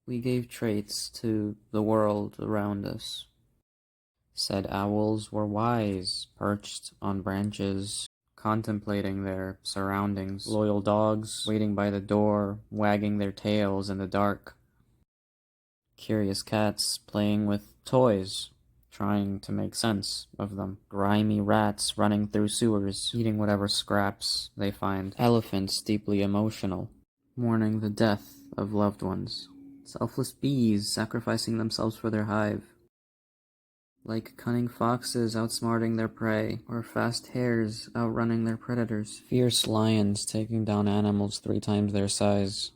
We gave traits to the world around us. Said owls were wise, perched on branches, contemplating their surroundings. Loyal dogs, waiting by the door, wagging their tails in the dark. Curious cats, playing with toys, trying to make sense of them. Grimy rats running through sewers, eating whatever scraps they find. Elephants, deeply emotional, mourning the death of loved ones. Selfless bees, sacrificing themselves for their hive. Like cunning foxes outsmarting their prey, or fast hares outrunning their predators. Fierce lions taking down animals 3 times their size.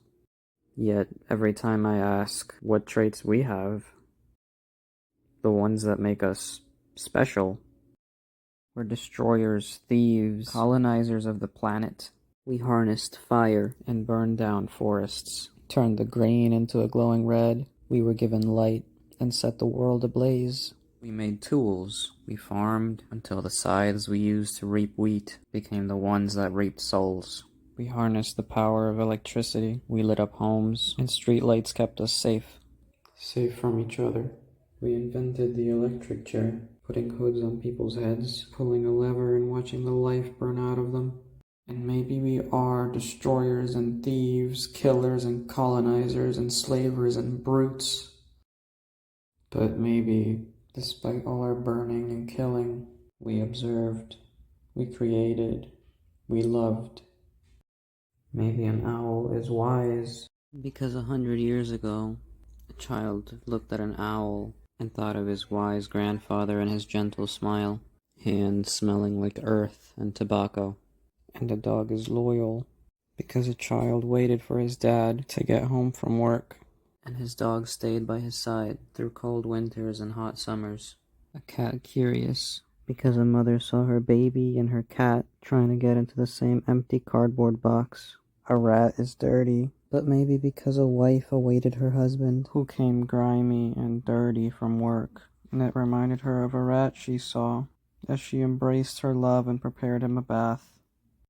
Yet, every time I ask what traits we have, the ones that make us special, we're destroyers, thieves, colonizers of the planet. We harnessed fire and burned down forests, turned the grain into a glowing red. We were given light and set the world ablaze. We made tools. We farmed until the scythes we used to reap wheat became the ones that reaped souls. We harnessed the power of electricity. We lit up homes, and streetlights kept us safe. Safe from each other. We invented the electric chair, putting hoods on people's heads, pulling a lever and watching the life burn out of them. And maybe we are destroyers and thieves, killers and colonizers and slavers and brutes. But maybe, despite all our burning and killing, we observed, we created, we loved. Maybe an owl is wise. Because 100 years ago, a child looked at an owl and thought of his wise grandfather and his gentle smile, hands smelling like earth and tobacco. And a dog is loyal because a child waited for his dad to get home from work, and his dog stayed by his side through cold winters and hot summers. A cat curious because a mother saw her baby and her cat trying to get into the same empty cardboard box. A rat is dirty, but maybe because a wife awaited her husband, who came grimy and dirty from work, and it reminded her of a rat she saw as she embraced her love and prepared him a bath.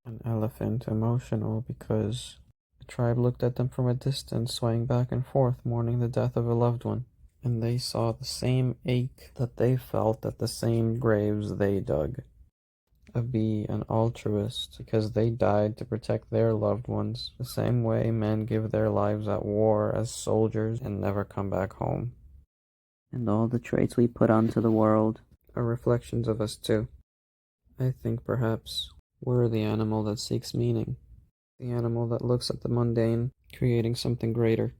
An elephant emotional because the tribe looked at them from a distance, swaying back and forth, mourning the death of a loved one. And they saw the same ache that they felt at the same graves they dug. A bee an altruist because they died to protect their loved ones, the same way men give their lives at war as soldiers and never come back home. And all the traits we put onto the world are reflections of us too. I think perhaps we're the animal that seeks meaning, the animal that looks at the mundane, creating something greater,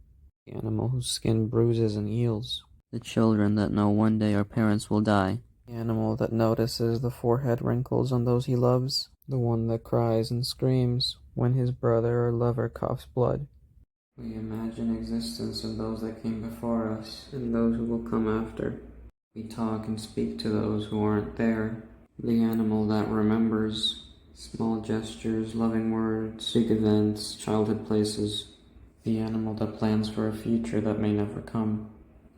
the animal whose skin bruises and heals, the children that know one day our parents will die, the animal that notices the forehead wrinkles on those he loves, the one that cries and screams when his brother or lover coughs blood. We imagine existence in those that came before us and those who will come after. We talk and speak to those who aren't there, the animal that remembers. Small gestures, loving words, big events, childhood places. The animal that plans for a future that may never come.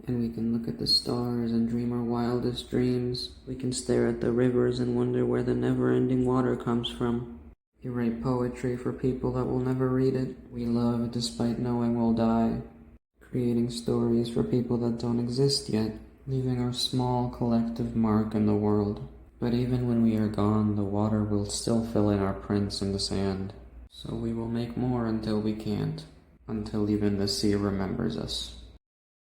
And we can look at the stars and dream our wildest dreams. We can stare at the rivers and wonder where the never-ending water comes from. We write poetry for people that will never read it. We love despite knowing we'll die. Creating stories for people that don't exist yet. Leaving our small collective mark in the world. But even when we are gone, the water will still fill in our prints in the sand. So we will make more until we can't, until even the sea remembers us.